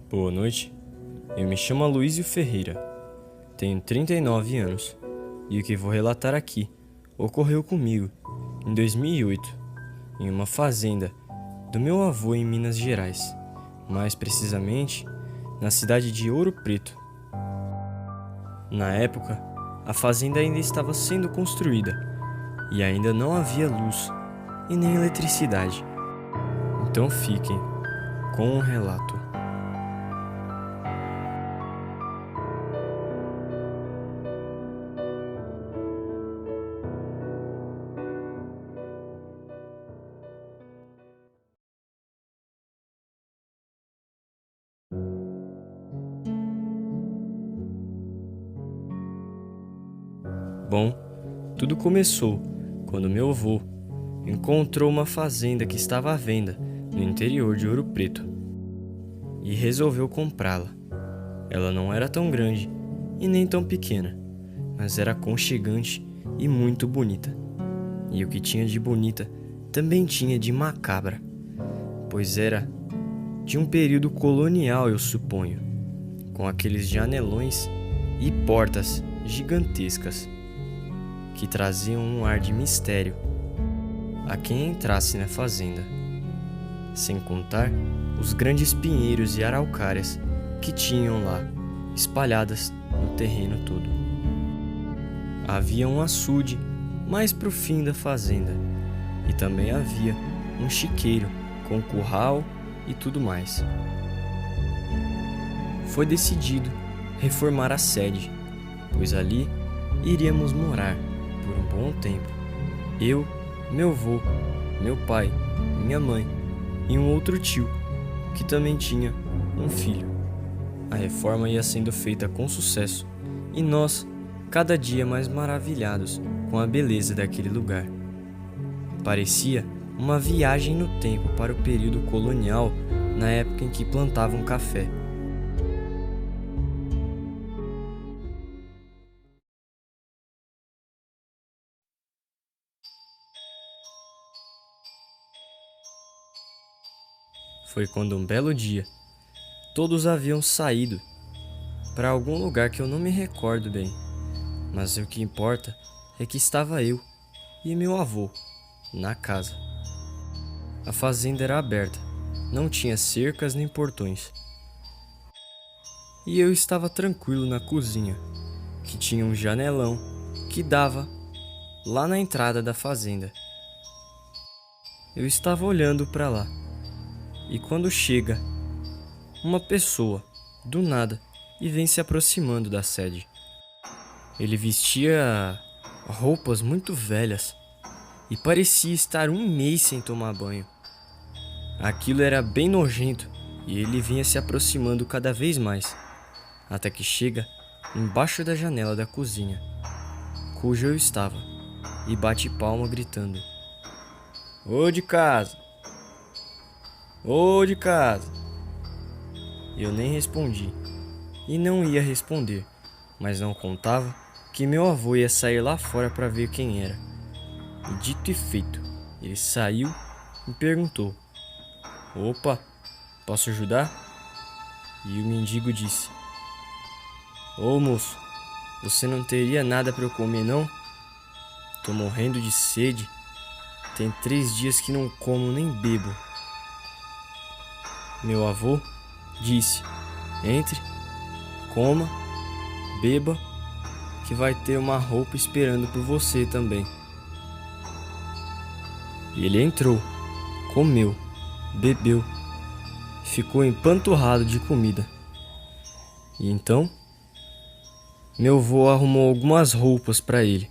Boa noite, eu me chamo Aloysio Ferreira, tenho 39 anos e o que vou relatar aqui ocorreu comigo em 2008, em uma fazenda do meu avô em Minas Gerais, mais precisamente na cidade de Ouro Preto. Na época, a fazenda ainda estava sendo construída e ainda não havia luz e nem eletricidade. Então fiquem com o relato. Bom, tudo começou quando meu avô encontrou uma fazenda que estava à venda no interior de Ouro Preto e resolveu comprá-la. Ela não era tão grande e nem tão pequena, mas era aconchegante e muito bonita. E o que tinha de bonita também tinha de macabra, pois era de um período colonial, eu suponho, com aqueles janelões e portas gigantescas que traziam um ar de mistério a quem entrasse na fazenda, sem contar os grandes pinheiros e araucárias que tinham lá, espalhadas no terreno todo. Havia um açude mais pro fim da fazenda, e também havia um chiqueiro com curral e tudo mais. Foi decidido reformar a sede, pois ali iríamos morar por um bom tempo. Eu, meu avô, meu pai, minha mãe e um outro tio, que também tinha um filho. A reforma ia sendo feita com sucesso e nós, cada dia mais maravilhados com a beleza daquele lugar. Parecia uma viagem no tempo para o período colonial, na época em que plantavam café. Foi quando um belo dia, todos haviam saído para algum lugar que eu não me recordo bem, mas o que importa é que estava eu e meu avô na casa. A fazenda era aberta, não tinha cercas nem portões. E eu estava tranquilo na cozinha, que tinha um janelão que dava lá na entrada da fazenda. Eu estava olhando para lá, e quando chega uma pessoa, do nada, e vem se aproximando da sede. Ele vestia roupas muito velhas e parecia estar um mês sem tomar banho. Aquilo era bem nojento e ele vinha se aproximando cada vez mais, até que chega embaixo da janela da cozinha, cujo eu estava, e bate palma gritando: "Ô de casa! Ô de casa!" Eu nem respondi, e não ia responder, mas não contava que meu avô ia sair lá fora para ver quem era. E dito e feito, ele saiu e perguntou: "Opa, posso ajudar?" E o mendigo disse: "Ô moço, você não teria nada para eu comer não? Tô morrendo de sede, tem 3 dias que não como nem bebo." Meu avô disse: "Entre, coma, beba, que vai ter uma roupa esperando por você também." E ele entrou, comeu, bebeu, ficou empanturrado de comida. E então, meu avô arrumou algumas roupas para ele,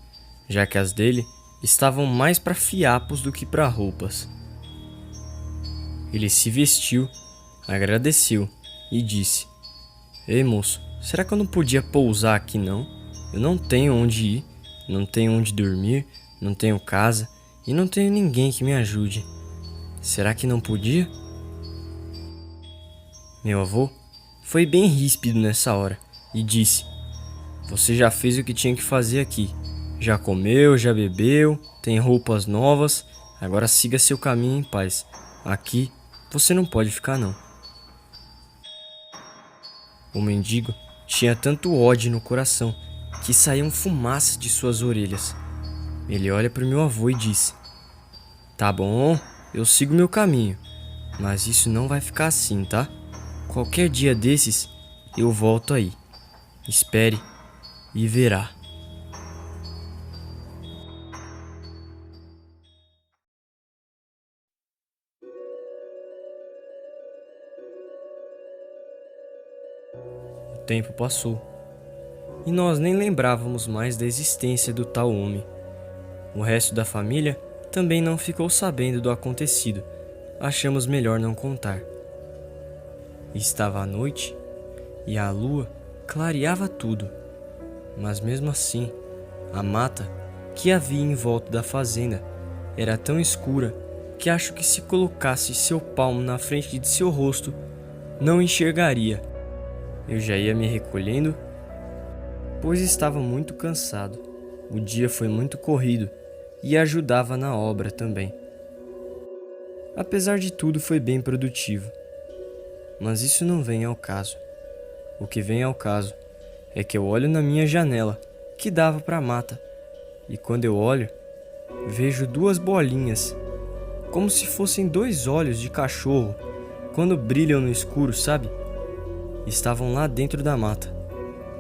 já que as dele estavam mais para fiapos do que para roupas. Ele se vestiu, agradeceu e disse: "Ei moço, será que eu não podia pousar aqui não? Eu não tenho onde ir, não tenho onde dormir, não tenho casa e não tenho ninguém que me ajude. Será que não podia?" Meu avô foi bem ríspido nessa hora e disse: "Você já fez o que tinha que fazer aqui. Já comeu, já bebeu, tem roupas novas, agora siga seu caminho em paz. Aqui você não pode ficar não." O mendigo tinha tanto ódio no coração que saíam fumaças de suas orelhas. Ele olha para o meu avô e diz: "Tá bom, eu sigo meu caminho, mas isso não vai ficar assim, tá? Qualquer dia desses eu volto aí. Espere e verá." O tempo passou e nós nem lembrávamos mais da existência do tal homem. O resto da família também não ficou sabendo do acontecido. Achamos melhor não contar. Estava à noite e a lua clareava tudo, mas mesmo assim, a mata que havia em volta da fazenda era tão escura que acho que se colocasse seu palmo na frente de seu rosto, não enxergaria. Eu já ia me recolhendo, pois estava muito cansado. O dia foi muito corrido e ajudava na obra também. Apesar de tudo, foi bem produtivo. Mas isso não vem ao caso. O que vem ao caso é que eu olho na minha janela, que dava para a mata, e quando eu olho, vejo duas bolinhas, como se fossem dois olhos de cachorro, quando brilham no escuro, sabe? Estavam lá dentro da mata.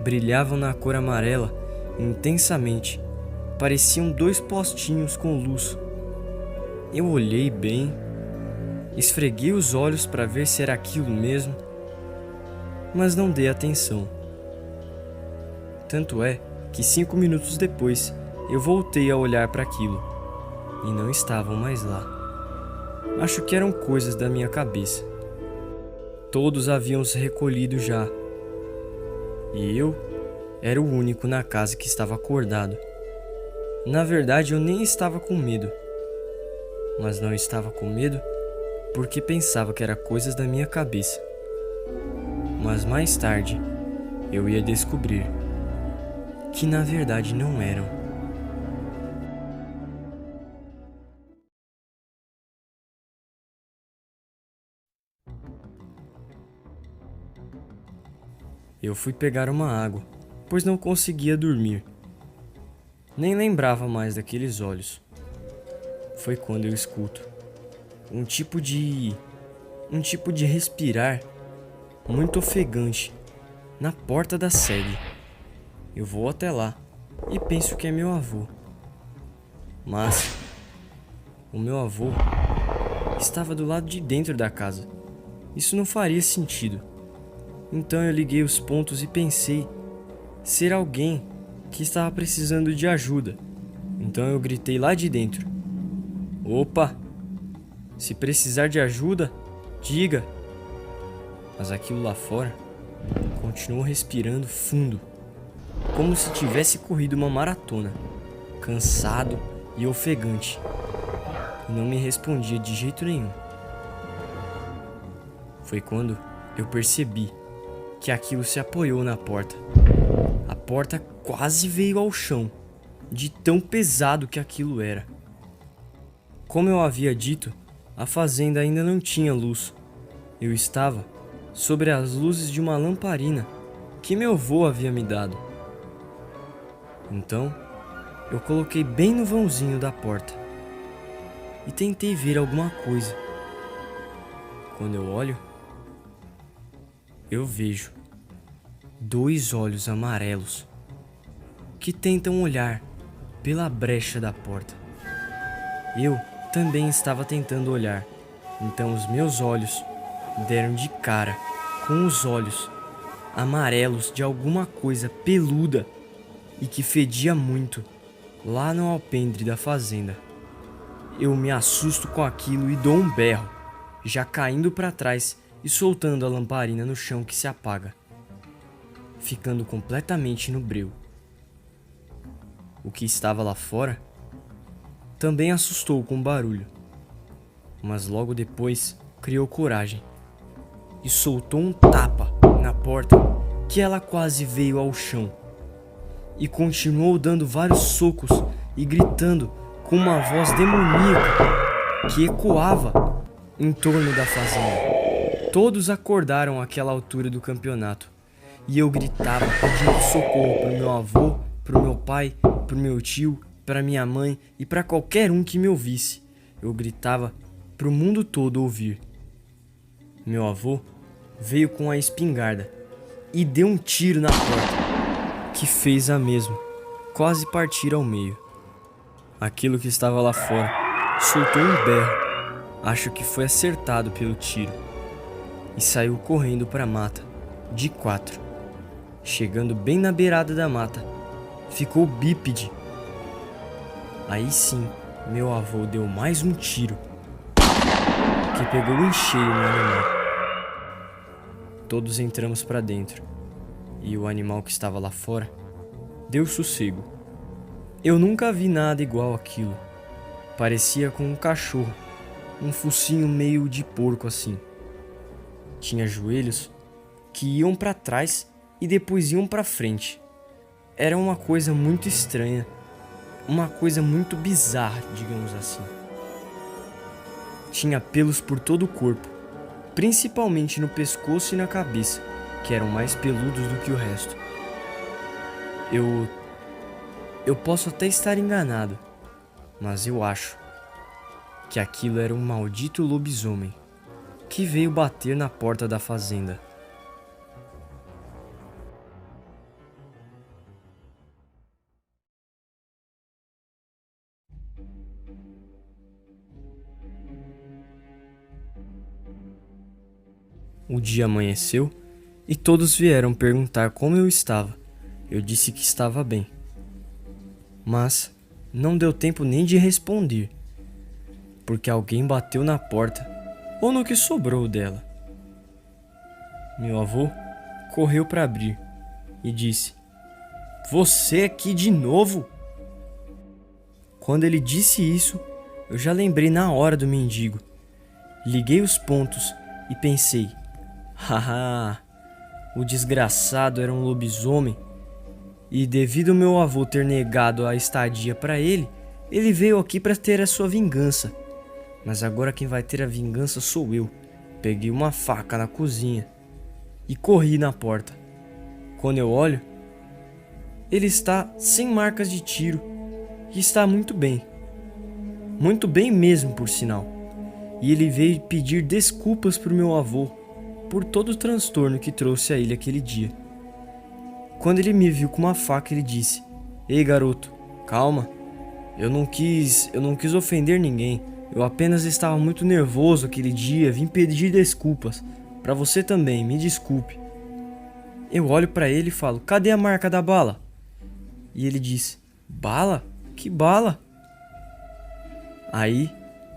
Brilhavam na cor amarela intensamente. Pareciam dois postinhos com luz. Eu olhei bem, esfreguei os olhos para ver se era aquilo mesmo, mas não dei atenção. Tanto é que 5 minutos depois eu voltei a olhar para aquilo e não estavam mais lá. Acho que eram coisas da minha cabeça. Todos haviam se recolhido já e eu era o único na casa que estava acordado. Na verdade, eu nem estava com medo, mas não estava com medo porque pensava que era coisas da minha cabeça. Mas mais tarde eu ia descobrir que na verdade não eram. Eu fui pegar uma água, pois não conseguia dormir. Nem lembrava mais daqueles olhos. Foi quando eu escuto um tipo de respirar muito ofegante na porta da sede. Eu vou até lá e penso que é meu avô. Mas o meu avô estava do lado de dentro da casa. Isso não faria sentido. Então eu liguei os pontos e pensei ser alguém que estava precisando de ajuda. Então eu gritei lá de dentro: "Opa! Se precisar de ajuda, diga." Mas aquilo lá fora continuou respirando fundo, como se tivesse corrido uma maratona, cansado e ofegante, e não me respondia de jeito nenhum. Foi quando eu percebi que aquilo se apoiou na porta. A porta quase veio ao chão, de tão pesado que aquilo era. Como eu havia dito, a fazenda ainda não tinha luz. Eu estava sobre as luzes de uma lamparina que meu avô havia me dado. Então, eu coloquei bem no vãozinho da porta e tentei ver alguma coisa. Quando eu olho, eu vejo dois olhos amarelos que tentam olhar pela brecha da porta. Eu também estava tentando olhar, então os meus olhos deram de cara com os olhos amarelos de alguma coisa peluda e que fedia muito lá no alpendre da fazenda. Eu me assusto com aquilo e dou um berro, já caindo para trás e soltando a lamparina no chão que se apaga, ficando completamente no breu. O que estava lá fora também assustou com o barulho, mas logo depois criou coragem e soltou um tapa na porta que ela quase veio ao chão, e continuou dando vários socos e gritando com uma voz demoníaca que ecoava em torno da fazenda. Todos acordaram àquela altura do campeonato e eu gritava pedindo socorro pro meu avô, pro meu pai, pro meu tio, pra minha mãe e pra qualquer um que me ouvisse. Eu gritava pro mundo todo ouvir. Meu avô veio com a espingarda e deu um tiro na porta, que fez a mesma quase partir ao meio. Aquilo que estava lá fora soltou um berro, acho que foi acertado pelo tiro, e saiu correndo para a mata, de 4. Chegando bem na beirada da mata, ficou bípede. Aí sim, meu avô deu mais um tiro, que pegou em cheio no animal. Todos entramos para dentro, e o animal que estava lá fora deu sossego. Eu nunca vi nada igual àquilo. Parecia com um cachorro, um focinho meio de porco assim. Tinha joelhos que iam para trás e depois iam para frente. Era uma coisa muito estranha, uma coisa muito bizarra, digamos assim. Tinha pelos por todo o corpo, principalmente no pescoço e na cabeça, que eram mais peludos do que o resto. Eu posso até estar enganado, mas eu acho que aquilo era um maldito lobisomem que veio bater na porta da fazenda. O dia amanheceu e todos vieram perguntar como eu estava. Eu disse que estava bem, mas não deu tempo nem de responder, porque alguém bateu na porta ou no que sobrou dela. Meu avô correu para abrir e disse: "Você aqui de novo?" Quando ele disse isso, eu já lembrei na hora do mendigo. Liguei os pontos e pensei: haha, o desgraçado era um lobisomem, e devido ao meu avô ter negado a estadia para ele, ele veio aqui para ter a sua vingança. Mas agora quem vai ter a vingança sou eu. Peguei uma faca na cozinha e corri na porta. Quando eu olho, ele está sem marcas de tiro e está muito bem mesmo, por sinal. E ele veio pedir desculpas pro meu avô por todo o transtorno que trouxe a ele aquele dia. Quando ele me viu com uma faca, ele disse: "Ei, garoto, calma. Eu não quis ofender ninguém. Eu apenas estava muito nervoso aquele dia. Vim pedir desculpas. Pra você também, me desculpe." Eu olho pra ele e falo: "Cadê a marca da bala?" E ele disse: "Bala? Que bala?" Aí,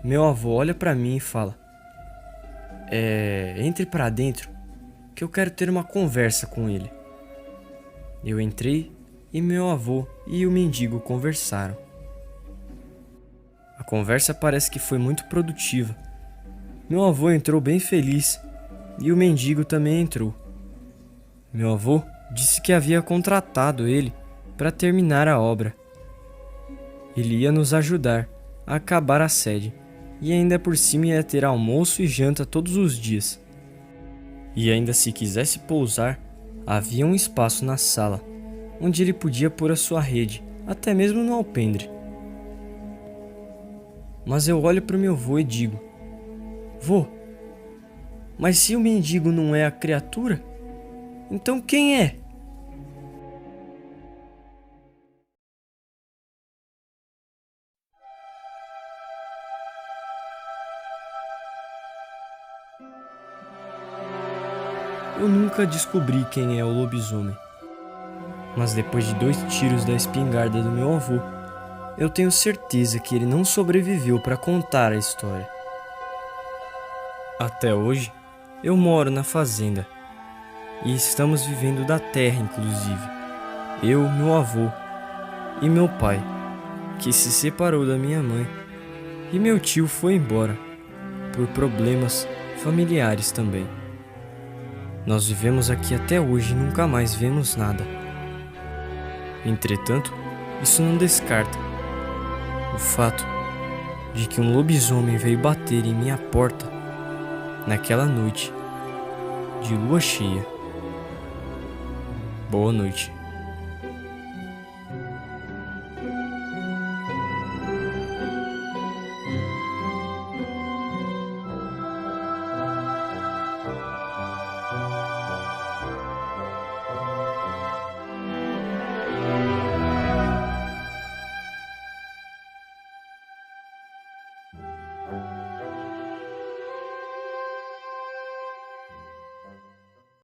meu avô olha pra mim e fala: entre pra dentro, que eu quero ter uma conversa com ele." Eu entrei e meu avô e o mendigo conversaram. A conversa parece que foi muito produtiva. Meu avô entrou bem feliz e o mendigo também entrou. Meu avô disse que havia contratado ele para terminar a obra. Ele ia nos ajudar a acabar a sede e ainda por cima ia ter almoço e janta todos os dias. E ainda, se quisesse pousar, havia um espaço na sala onde ele podia pôr a sua rede, até mesmo no alpendre. Mas eu olho para o meu avô e digo: "Vô, mas se o mendigo não é a criatura, então quem é?" Eu nunca descobri quem é o lobisomem. Mas depois de 2 tiros da espingarda do meu avô, eu tenho certeza que ele não sobreviveu para contar a história. Até hoje, eu moro na fazenda. E estamos vivendo da terra, inclusive. Eu, meu avô e meu pai, que se separou da minha mãe. E meu tio foi embora, por problemas familiares também. Nós vivemos aqui até hoje e nunca mais vemos nada. Entretanto, isso não descarta o fato de que um lobisomem veio bater em minha porta naquela noite de lua cheia. Boa noite.